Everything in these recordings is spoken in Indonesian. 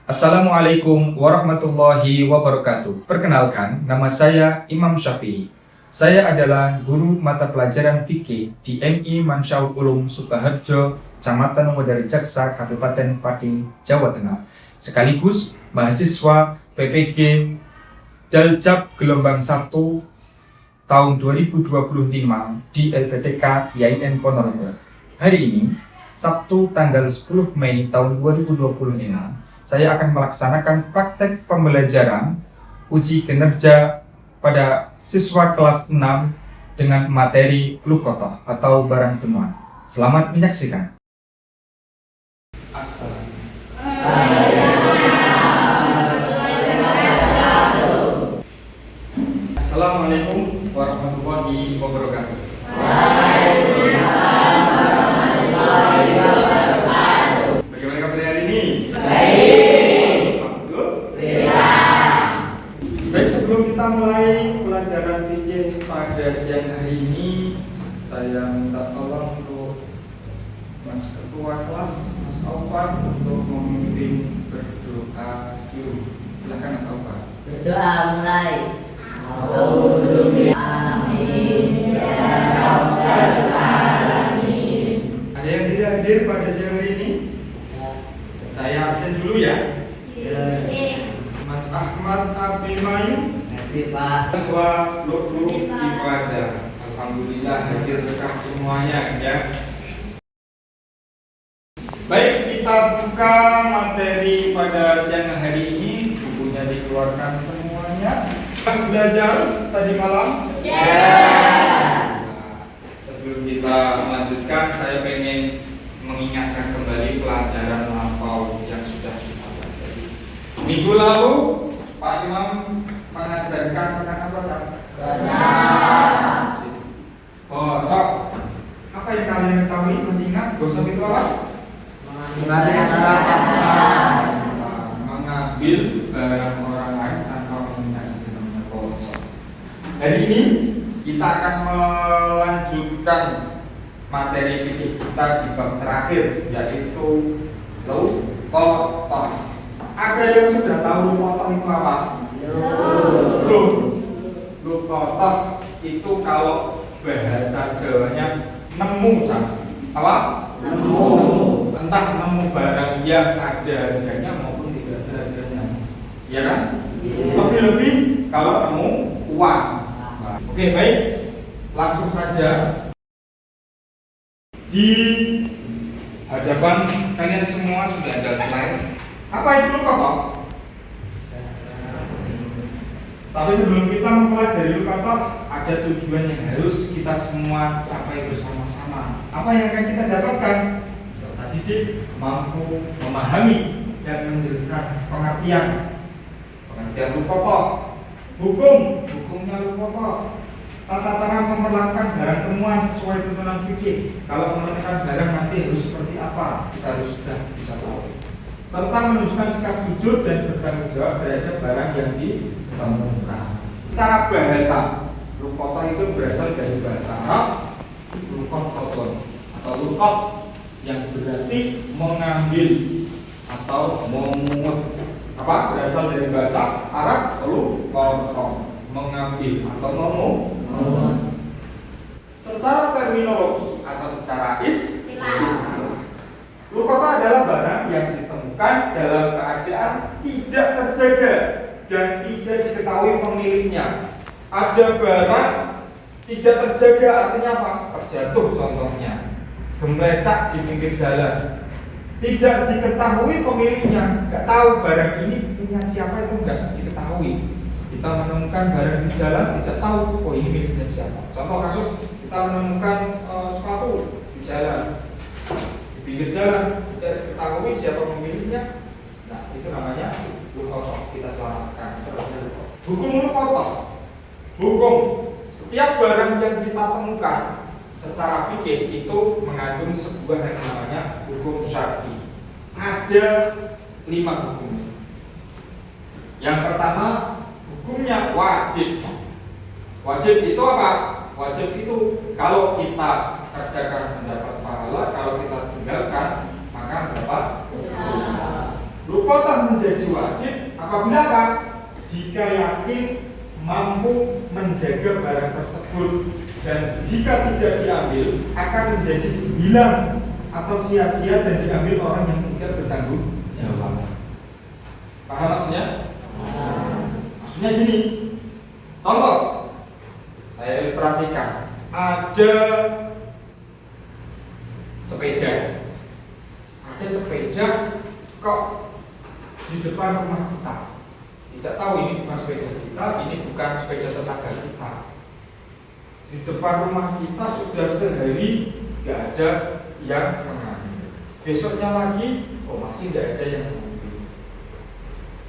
Assalamualaikum warahmatullahi wabarakatuh. Perkenalkan, nama saya Imam Syafi'i. Saya adalah guru mata pelajaran fikih di MI Mansyaul Ulum Sukoharjo, Kecamatan Wedari Jaksa, Kabupaten Pati, Jawa Tengah. Sekaligus mahasiswa PPG Daljab gelombang 1 tahun 2025 di LPTK IAIN Ponorogo. Hari ini, Sabtu tanggal 10 Mei tahun 2025, saya akan melaksanakan praktek pembelajaran uji kinerja pada siswa kelas 6 dengan materi lukotoh atau barang temuan. Selamat menyaksikan. Assalamualaikum warahmatullahi wabarakatuh. Bagaimana kabar hari ini? Baik, sebelum kita mulai pelajaran fikih pada siang hari ini, saya minta tolong untuk Mas Ketua Kelas, Mas Aufar, untuk memimpin berdoa dulu. Silakan Mas Aufar. Berdoa mulai. Amin ya rabbal alamin. Ada yang tidak hadir pada siang hari ini? Saya absen dulu ya. Mas Ahmad Abimanyu, Pak. Ketua Lulu Ibadah. Alhamdulillah hadir lengkap semuanya ya. Baik, kita buka materi pada siang hari ini. Bukunya dikeluarkan semuanya. Belajar tadi malam? Sebelum kita melanjutkan, saya pengen mengingatkan kembali pelajaran lampau yang sudah kita pelajari. Minggu lalu Pak Imam mengajarkan tentang apa, Pak? Gosok. Apa yang kalian ketahui? Masih ingat? Gosok itu apa? Mengambil barang orang lain tanpa meminta izin, namanya gosok. Hari ini kita akan melanjutkan materi fikih kita di bab terakhir, yaitu lukotoh. Ada yang sudah tahu lukotoh itu apa? Belum. Lukotoh itu kalau bahasa Jawanya nemu, apa? Nemu. Entah nemu barang yang ada harganya maupun tidak ada harganya, ya kan? Lebih-lebih kalau nemu uang. Oke, baik. Langsung saja. Di hadapan kalian semua sudah ada slide. Apa itu lukotoh? Tapi sebelum kita mempelajari lukotoh, ada tujuan yang harus kita semua capai bersama-sama. Apa yang akan kita dapatkan? Peserta didik mampu memahami dan menjelaskan pengertian lukotoh, hukumnya lukotoh, tata cara memperlakukan barang temuan sesuai tuntunan fikih. Kalau menemukan barang nanti harus seperti apa, kita harus sudah bisa tahu. Serta menunjukkan sikap jujur dan bertanggung jawab terhadap barang yang ditemukan. Cara bahasa, lukotoh itu berasal dari bahasa Arab lukototon atau lukot, yang berarti mengambil atau memungut. Apa? Berasal dari bahasa Arab lukotoh, mengambil atau memungut. Secara terminologi atau secara istilah, lukotoh adalah barang yang ditemukan dalam keadaan tidak terjaga dan tidak diketahui pemiliknya. Ada barang tidak terjaga, artinya apa? Terjatuh contohnya, gembletak di pinggir jalan, tidak diketahui pemiliknya, nggak tahu barang ini punya siapa, itu nggak diketahui. Kita menemukan barang di jalan, tidak tahu, oh ini miliknya siapa. Contoh kasus, kita menemukan sepatu di jalan, di pinggir jalan, tidak diketahui siapa pemiliknya. Nah, itu namanya lukotoh, kita selamatkan. Hukum lukotoh, hukum setiap barang yang kita temukan secara fikih itu mengandung sebuah yang namanya hukum syar'i. Ada 5 hukum. Yang pertama, hukumnya wajib. Wajib itu apa? Wajib itu kalau kita kerjakan mendapat pahala, kalau kita tinggalkan maka mendapat dosa. berpotong menjadi wajib apabila apa? Jika yakin mampu menjaga barang tersebut, dan jika tidak diambil akan menjadi hilang atau sia-sia dan diambil orang yang tidak bertanggung jawab. Paham maksudnya? Maksudnya gini, contoh saya ilustrasikan. Ada sepeda kok di depan rumah kita. Tidak tahu ini bukan sepeda kita, ini bukan sepeda tetangga kita. Di depan rumah kita sudah sehari nggak ada yang mengambil. Besoknya lagi, masih nggak ada yang mengambil.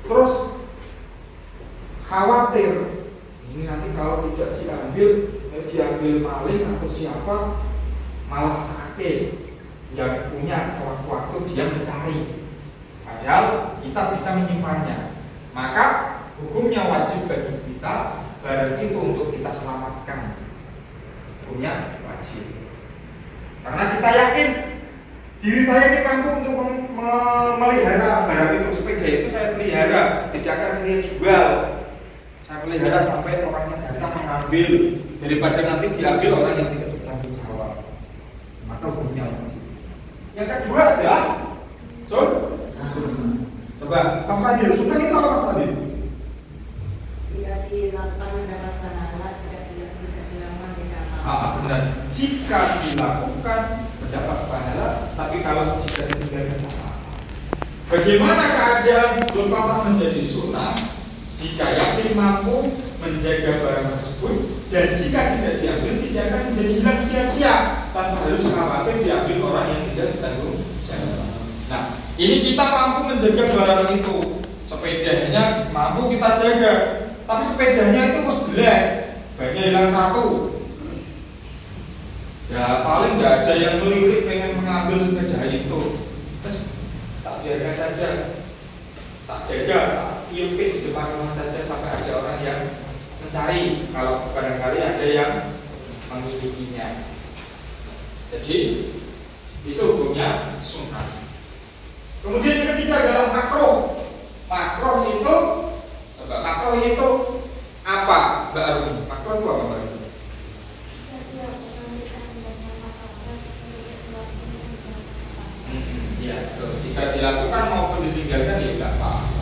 Terus khawatir ini nanti kalau tidak diambil maling atau siapa, malah sakit yang punya sewaktu-waktu dia mencari, padahal kita bisa menyimpannya. Maka hukumnya wajib bagi kita barang itu untuk kita selamatkan, hukumnya wajib. Karena kita yakin diri saya ini mampu untuk memelihara barang itu. Sepeda itu saya pelihara, tidak akan saya jual. Saya pelihara sampai orang yang datang mengambil, daripada nanti diambil orang yang tidak bertanggung jawab. Maka hukumnya wajib. Yang kedua adalah sunnah. Coba Mas Fadil, sunnah itu apa Mas Fadil? Tidak dilakukan mendapat pahala, tidak dilakukan tidak apa. Benar. Jika dilakukan mendapat pahala, tapi kalau jika ditinggalkan apa? Bagaimana keadaan berpatah menjadi sunnah? Jika yakin mampu menjaga barang tersebut, dan jika tidak diambil tidak akan menjadi hilang sia-sia tanpa harus khawatir diambil orang yang tidak bertanggung jawab. Nah, ini kita mampu menjaga barang itu, sepedanya mampu kita jaga, tapi sepedanya itu harus jelek, banyak hilang satu. Ya paling nggak ada yang melirik pengen mengambil sepeda itu, terus tak biarkan saja, tak jaga, tak iupin di depan rumah saja sampai ada orang yang mencari kalau barangkali ada yang memilikinya. Jadi itu hukumnya sunnah. Kemudian yang ketiga adalah makruh. Makruh itu apa Mbak Arumi? Makruh itu apa Mbak Arumi? Ya, jika dilakukan maupun ditinggalkan ya tidak apa-apa.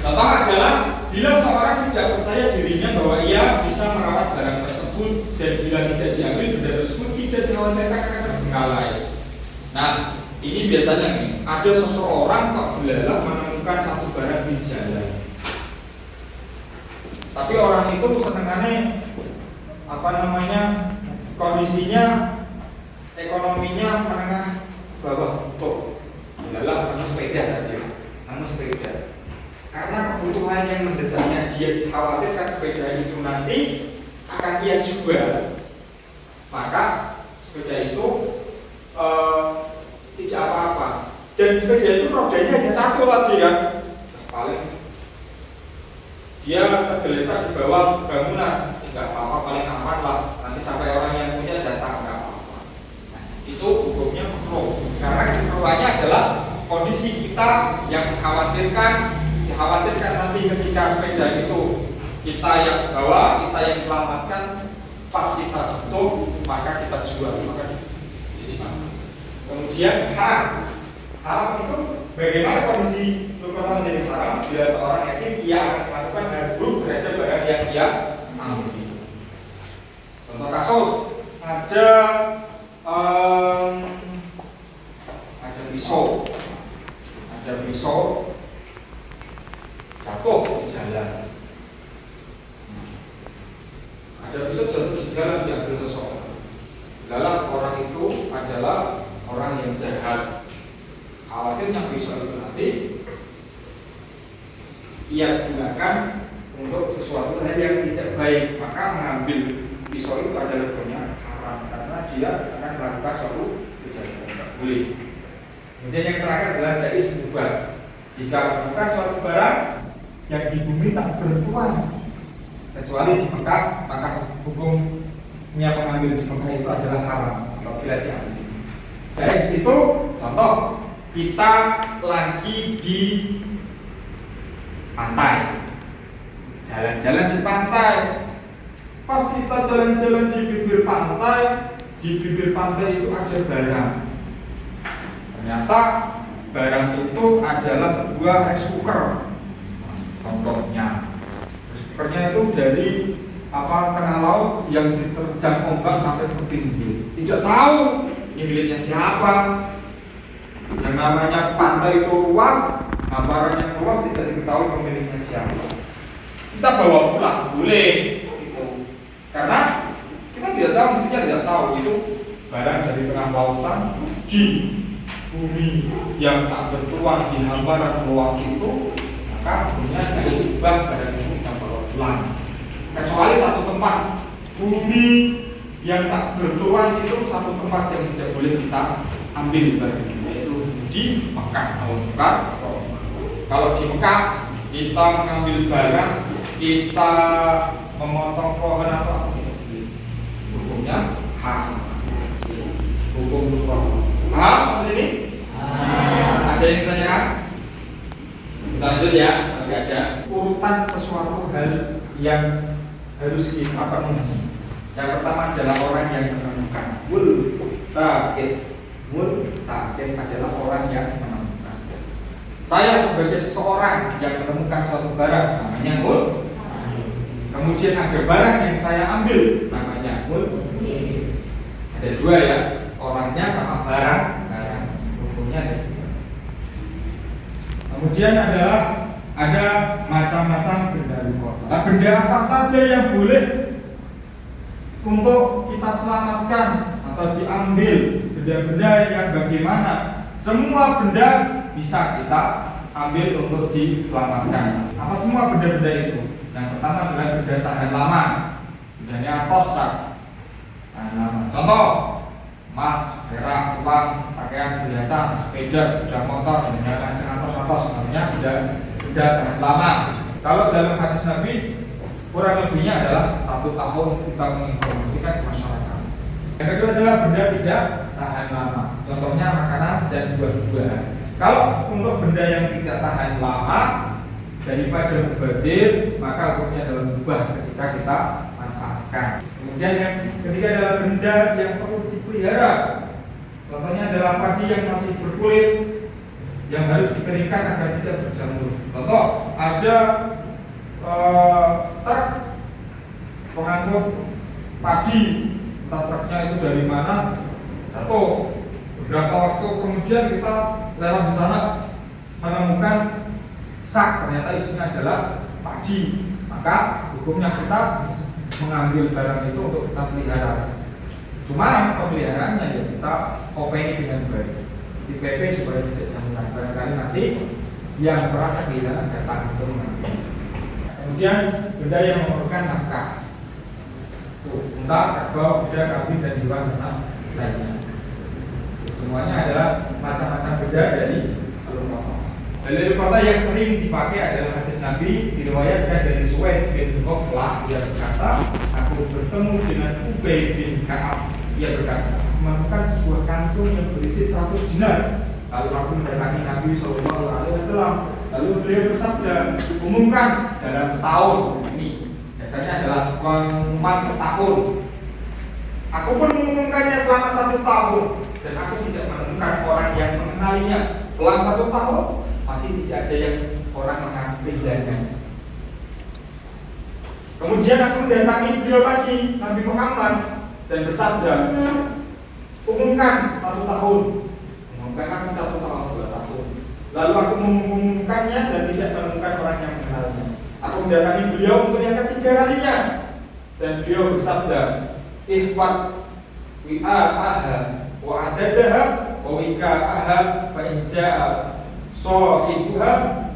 Contoh adalah bila seorang tidak percaya dirinya bahwa ia bisa merawat barang tersebut, dan bila tidak diambil benda tersebut tidak dikhawatirkan akan terbengkalai. Nah, ini biasanya nih, ada seseorang kok belalah menemukan satu barang di jalan. Tapi orang itu senengannya kondisinya ekonominya menengah bawah untuk belalah nemu sepeda saja, karena kebutuhan yang mendesaknya dia dikhawatirkan sepeda itu nanti akan ia jual, maka sepeda itu tidak apa-apa. Dan sepeda itu rodanya hanya satu lagi kan, paling dia tergeletak di bawah bangunan, tidak apa-apa, paling aman lah, nanti sampai orang yang punya datang nggak apa-apa. Nah, itu hukumnya makruh, karena keperluannya adalah kondisi kita yang dikhawatirkan nanti ketika sepeda itu kita yang bawa, kita yang selamatkan, pas kita butuh maka kita jual, maka jadi. Kemudian haram itu bagaimana kondisi berkata menjadi haram bila seorang yakin ia akan melakukan hal buruk terhadap barang yang ia ambil. Contoh kasus ada pisau jatuh di jalan. Ada pisau jatuh di jalan diambil seseorang. Lalu orang itu adalah orang yang jahat. Khawatirnya pisau itu nanti ia gunakan untuk sesuatu hal yang tidak baik, maka mengambil pisau itu adalah hukumnya haram karena dia akan melakukan suatu kejahatan, tidak boleh. Kemudian yang terakhir adalah jaiz mubah. Jika menemukan suatu barang yang di bumi tak bertuan kecuali di Mekah, maka hukumnya mengambil di Mekah itu adalah haram apabila diambil. Jaiz itu contoh kita lagi di pantai, jalan-jalan di pantai. Pas kita jalan-jalan di bibir pantai itu ada barang. Ternyata barang itu adalah sebuah rice cooker. Contohnya, rice cookernya itu dari tengah laut yang diterjang ombak sampai ke pinggir. Tidak tahu ini miliknya siapa. Yang namanya pantai itu luas, hamparan yang luas, tidak diketahui pemiliknya siapa. Kita bawa pulang boleh, gitu. Karena kita tidak tahu, mestinya tidak tahu itu barang dari tengah lautan di bumi yang tak bertuan di hamparan luas itu, maka punya jangan subah barang itu kita bawa pulang. Kecuali satu tempat, bumi yang tak bertuan itu satu tempat yang tidak boleh kita ambil barang itu, yaitu di Mekah. Kalau di Mekah kita mengambil barang, kita memotong pohon atau apa, hukumnya haram. Hukum haram seperti ini. Ada yang ditanyakan? Kita lanjut ya. Ada urutan sesuatu hal yang harus kita penuhi. Yang pertama adalah orang yang menemukan. Multaqid adalah orang yang menemukan. Saya sebagai seseorang yang menemukan suatu barang, namanya mul. Kemudian ada barang yang saya ambil, namanya mul. Ada dua ya, orangnya sama barang. Hukumnya ada. Kemudian ada macam-macam benda di kota. Nah, benda apa saja yang boleh untuk kita selamatkan atau diambil? Benda-benda yang bagaimana? Semua benda bisa kita ambil untuk diselamatkan. Apa semua benda-benda itu? Yang pertama adalah benda tahan lama. Bendanya atos tak? Tahan lama. Contoh, emas, perak, uang, pakaian biasa, sepeda, sepeda motor, benda atos, namanya benda tahan lama. Kalau dalam hadis Nabi, kurang lebihnya adalah 1 tahun kita menginformasikan ke masyarakat. Yang kedua adalah benda tidak tahan lama. Contohnya makanan dan buah-buahan. Kalau untuk benda yang tidak tahan lama daripada mubadir, maka hukumnya adalah mubah ketika kita manfaatkan. Kemudian yang ketiga adalah benda yang perlu dipelihara. Contohnya adalah padi yang masih berkulit, yang harus dikeringkan agar tidak berjamur. Contoh, ada truk pengangkut padi, entah truknya itu dari mana. Satu, beberapa waktu kemudian kita lewat di sana menemukan sak, ternyata isinya adalah padi, maka hukumnya kita mengambil barang itu untuk kita pelihara. Cuma pemeliharaannya ya kita openi dengan baik, di PP supaya tidak jamuran. Barangkali nanti yang merasa kehilangan datang untuk mengambil. Kemudian benda yang memerlukan nafkah, unta, kerbau, kuda, kambing dan hewan ternak lainnya. Semuanya adalah macam-macam benda dari alur kota. Dalil kota yang sering dipakai adalah hadis Nabi, diriwayatkan dari Suwaid bin Ghaflah. Ia berkata, aku bertemu dengan Ubay bin Ka'ab. Ia berkata, menemukan sebuah kantung yang berisi 100 dinar. Lalu aku mendatangi Nabi SAW. Lalu beliau bersabda, umumkan dalam setahun. Ini biasanya adalah pengumuman setahun. Aku pun mengumumkannya selama 1 tahun, dan aku tidak menemukan orang yang mengenalinya. Selang 1 tahun masih tidak ada yang orang mengambilnya. Kemudian aku mendatangi beliau lagi, Nabi Muhammad, dan bersabda, umumkan 1 tahun. Umumkan lagi 1 tahun, 2 tahun. Lalu aku mengumumkannya dan tidak menemukan orang yang mengenalnya. Aku mendatangi beliau untuk yang ketiga kalinya, dan beliau bersabda, ihfad wi'a'aha wa adadaha wa wika'aha fa inja'a sohibuha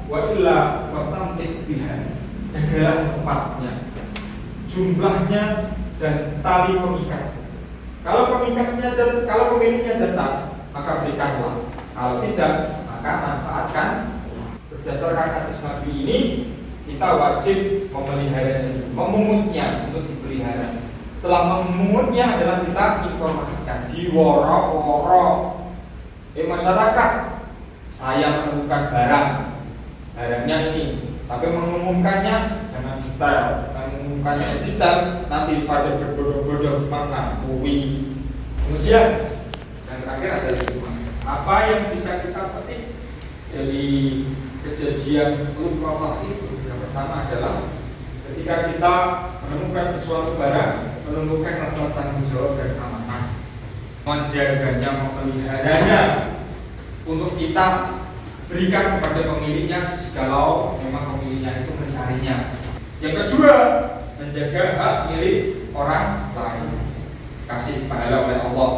wa illa wastamtik biha. Jagalah tempatnya, jumlahnya, dan tali pengikat. Kalau pemiliknya datang, maka berikanlah. Kalau tidak, maka manfaatkan. Berdasarkan hadis Nabi ini, kita wajib memeliharanya, memungutnya untuk dipelihara. Setelah memungutnya adalah kita informasikan di woro-woro masyarakat. saya menemukan barangnya ini, tapi mengumumkannya jangan detail. Mengumumkannya detail nanti pada berbodoh-bodoh mengakui. Kemudian yang terakhir adalah apa yang bisa kita petik dari kejadian lupa itu. Yang pertama adalah ketika kita menemukan sesuatu barang, menumbuhkan rasa tanggung jawab dan amanah, menjaganya, memeliharanya untuk kita berikan kepada pemiliknya jikalau memang pemiliknya itu mencarinya. Yang kedua, menjaga hak milik orang lain, kasih pahala oleh Allah.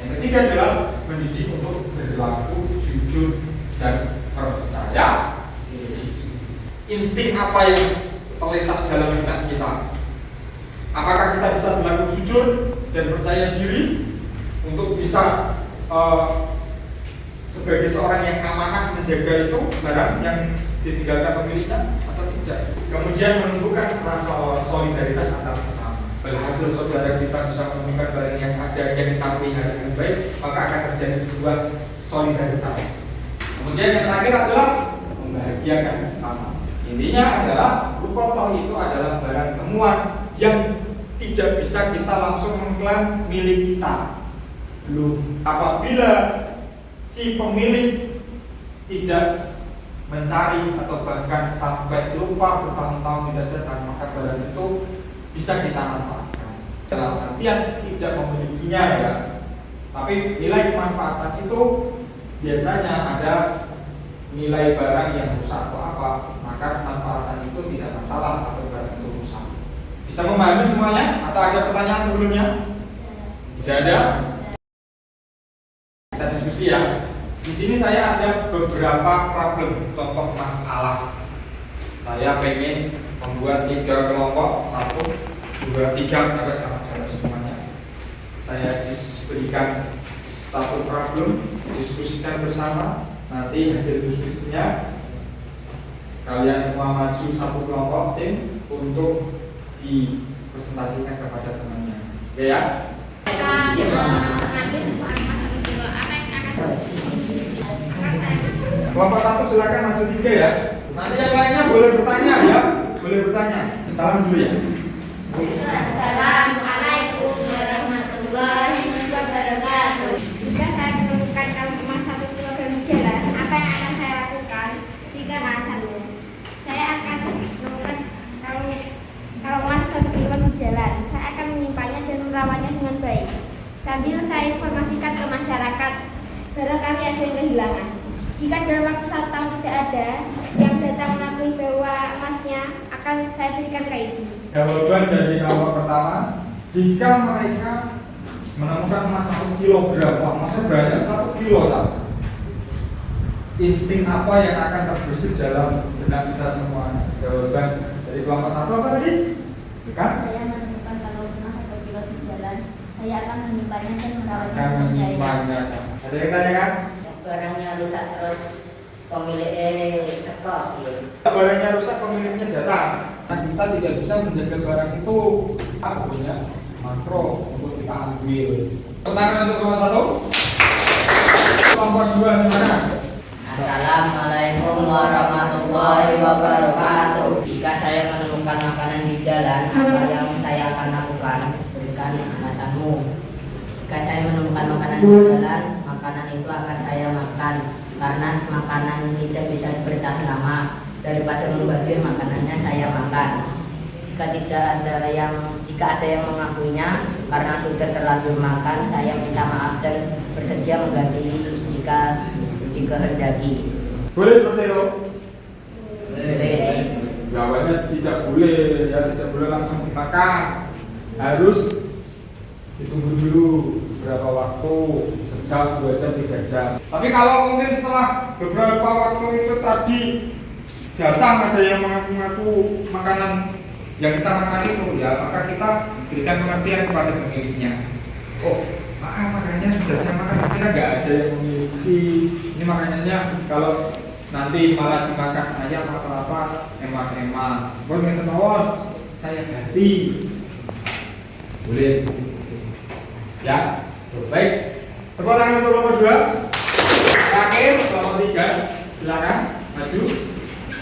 Yang ketiga adalah mendidik untuk berlaku jujur dan percaya diri. Insting apa yang terlintas dalam benak kita? Apakah kita bisa berlaku jujur dan percaya diri untuk bisa sebagai seorang yang amanah menjaga itu barang yang ditinggalkan pemiliknya atau tidak? Kemudian menumbuhkan rasa solidaritas antar sesama. Berhasil saudara kita bisa menemukan barang yang ada yang kita pelihara dengan baik, maka akan terjadi sebuah solidaritas. Kemudian yang terakhir adalah membahagiakan sesama. Intinya adalah ruqayyah itu adalah barang temuan yang tidak bisa kita langsung mengklaim milik kita. Belum apabila si pemilik tidak mencari atau bahkan sampai lupa bertahun-tahun tidak datang, maka barang itu bisa kita manfaatkan. Dalam artian tidak memilikinya ya, tapi nilai kemanfaatan itu biasanya ada nilai barang yang rusak atau apa, maka manfaatan itu tidak masalah sampai barang itu rusak. Bisa memahami semuanya atau ada pertanyaan sebelumnya? Tidak ada? Kita diskusi ya. Di sini saya ada beberapa problem, contoh masalah. Saya pengen membuat 3 kelompok, 1, 2, 3 sampai sama-sama semuanya. Saya diberikan satu problem, diskusikan bersama. Nanti hasil diskusinya kalian semua maju satu kelompok tim untuk dipresentasikan kepada temannya. Oke ya? Kelompok 1 silakan maju 3 ya. Nanti yang lainnya boleh bertanya ya, boleh bertanya. Salam dulu ya. Assalamualaikum warahmatullahi wabarakatuh. Jika saya menemukan kalau emas 1 kilogram di jalan, apa yang akan saya lakukan? 3 alasannya. Saya akan menemukan kalau emas 1 kilo di jalan, saya akan menyimpannya dan merawatnya dengan baik. Sambil saya informasikan ke masyarakat, barangkali ada yang kehilangan. Jika dalam waktu 1 tahun tidak ada yang datang mengakui bahwa emasnya, akan saya berikan ke ibu. Jawaban dari kelompok pertama, jika mereka menemukan emas 1 kilogram, emasnya banyak 1 kilo tak? Insting apa yang akan terbesit dalam benak kita semuanya? Jawaban dari kelompok 1 apa tadi? Bukan? Saya menemukan kalau emas 1 kilo di jalan, saya akan menyimpannya dan merawatnya Akan dengan baik. menyimpannya. Ada yang tanya kan? Barangnya rusak terus pemiliknya teko ya. Barangnya rusak, pemiliknya datang. Nah, kita tidak bisa menjaga barang itu. Apa punya makro untuk kita ambil. Pertanyaan untuk kelompok 1. Kelompok 2 silakan. Assalamualaikum warahmatullahi wabarakatuh. Jika saya menemukan makanan di jalan, apa yang saya akan lakukan? Berikan alasanmu. Jika saya menemukan makanan di jalan, makanan itu akan saya makan karena makanan tidak bisa bertahan lama. Daripada membazir makanannya saya makan. Jika ada yang mengakuinya karena sudah terlanjur makan, saya minta maaf dan bersedia mengganti jika dikehendaki. Boleh seperti itu? Boleh. Jawabannya tidak boleh, ya tidak boleh langsung dimakan. Harus ditunggu dulu berapa waktu, sejam, 2 jam, 3 jam. Tapi kalau mungkin setelah beberapa waktu itu tadi datang ada yang mengaku-ngaku makanan yang kita makan itu, ya maka kita berikan pengertian kepada pemiliknya. Oh, makanannya sudah saya makan, kira nggak ada yang memiliki. Ini makanannya kalau nanti malah dimakan ayam atau apa, emak-emak. Boleh ketahuan, saya ganti. Boleh. Ya, baik. Tepuk tangan untuk kelompok 2. Yakin kelompok 3 3. Silakan maju.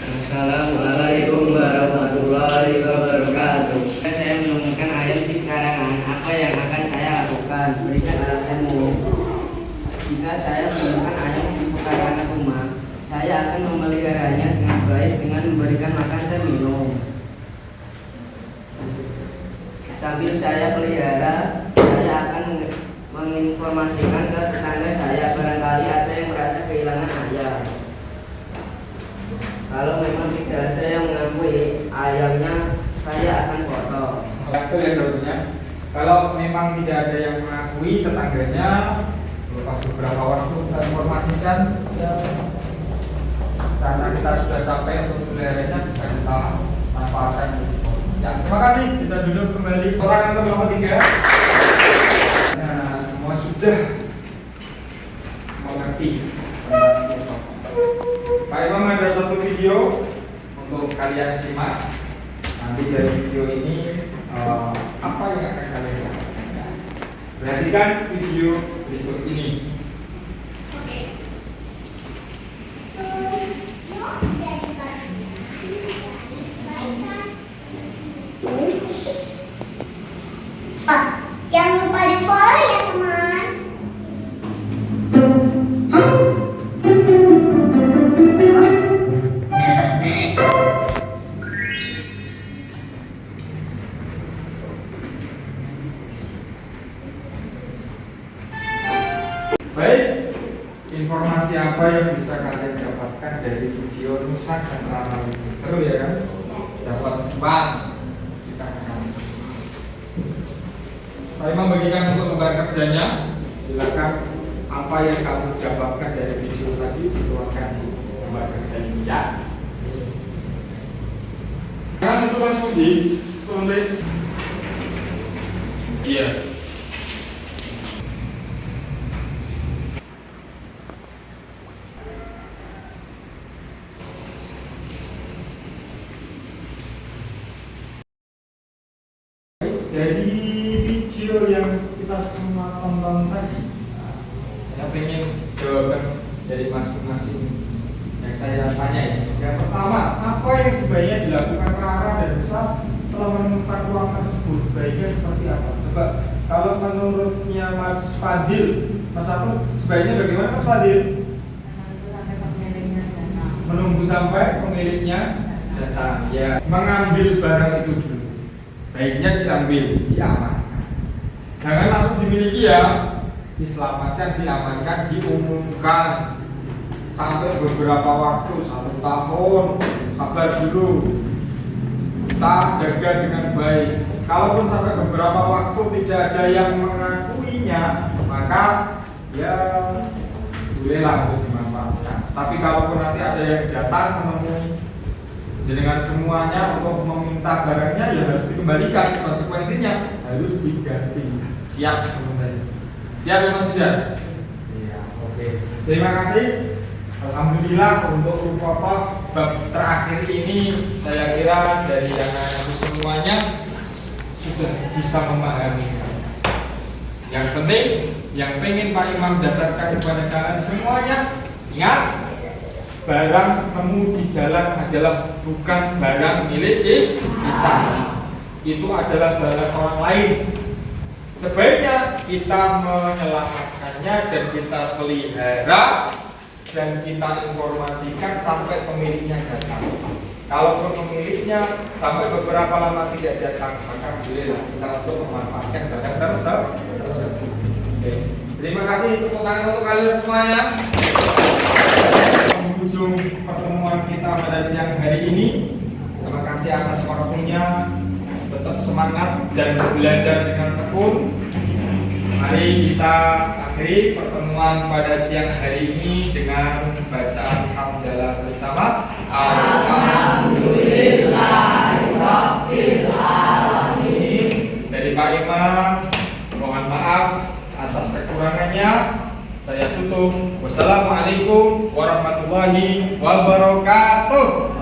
Assalamualaikum warahmatullahi wabarakatuh. Saya menemukan ayam di karangan. Apa yang akan saya lakukan? Berikan alasanmu. Jika saya menemukan ayam di pekarangan rumah, saya akan memeliharanya dengan baik dengan memberikan makan dan minum. Sambil saya pelihara, saya akan menginformasikan ke tetangga saya barangkali ada yang merasa kehilangan ayam. Kalau memang tidak ada yang mengakui ayamnya, saya akan potong. Betul ya jawabannya. Kalau memang tidak ada yang mengakui tetangganya, lepas beberapa waktu kita informasikan ya, karena kita sudah capek untuk meliharanya, bisa kita manfaatkan. Ya, terima kasih. Bisa duduk kembali. Orang untuk nomor 3. Nah, semua sudah mengerti. Pak Imam ada satu video untuk kalian simak. Nanti dari video ini apa yang akan kalian lakukan? Perhatikan video berikut ini. Jangan lupa di follow ya teman. Baik, informasi apa yang bisa kalian dapatkan dari video Nusa dan Rama ini? Seru ya kan? Dapat uang. Kita akan. Pak Imam bagikan untuk lembar kerjanya. Silakan apa yang kamu dapatkan dari video tadi dituangkan di lembar kerja ini ya. Kan itu langsung ditulis. Iya. Dari video yang kita semua tonton tadi, saya ingin jawaban dari masing-masing yang saya tanya ya. Yang pertama, apa yang sebaiknya dilakukan Rara dan Nusa setelah menemukan uang tersebut? Baiknya seperti apa? Coba kalau menurutnya Mas Fadil, Mas Satu, sebaiknya bagaimana Mas Fadil? Menunggu sampai pemiliknya datang. Ya, mengambil barang itu dulu. Baiknya diambil, diamankan. Jangan langsung dimiliki ya. Diselamatkan, diamankan, diumumkan. Sampai beberapa waktu, 1 tahun. Sabar dulu. Kita jaga dengan baik. Kalaupun sampai beberapa waktu tidak ada yang mengakuinya, maka ya bolehlah untuk dimanfaatkan. Tapi kalaupun nanti ada yang datang menemui dengan semuanya untuk meminta barangnya, ya harus dikembalikan. Konsekuensinya harus diganti. Siap semuanya. Siap ya Mas Ida? Iya, oke. Terima kasih. Alhamdulillah untuk rukotoh bab terakhir ini saya kira dari yang semuanya sudah bisa memahami. Yang penting, yang pengen Pak Imam dasarkan kepada kalian semuanya, ingat, barang temu di jalan adalah bukan barang milik kita. Itu adalah barang orang lain. Sebaiknya kita menyelamatkannya dan kita pelihara dan kita informasikan sampai pemiliknya datang. Kalau pemiliknya sampai beberapa lama tidak datang, maka bolehlah kita untuk memanfaatkan barang tersebut. Oke. Terima kasih tepuk tangan untuk kalian semuanya. Ujung pertemuan kita pada siang hari ini. Terima kasih atas waktunya. Tetap semangat dan belajar dengan tekun. Mari kita akhiri pertemuan pada siang hari ini dengan bacaan hamdalah bersama. Alhamdulillahirabbil alamin. Dari Pak Imam, mohon maaf atas kekurangannya. Saya tutup. Wassalamualaikum warahmatullahi wabarakatuh.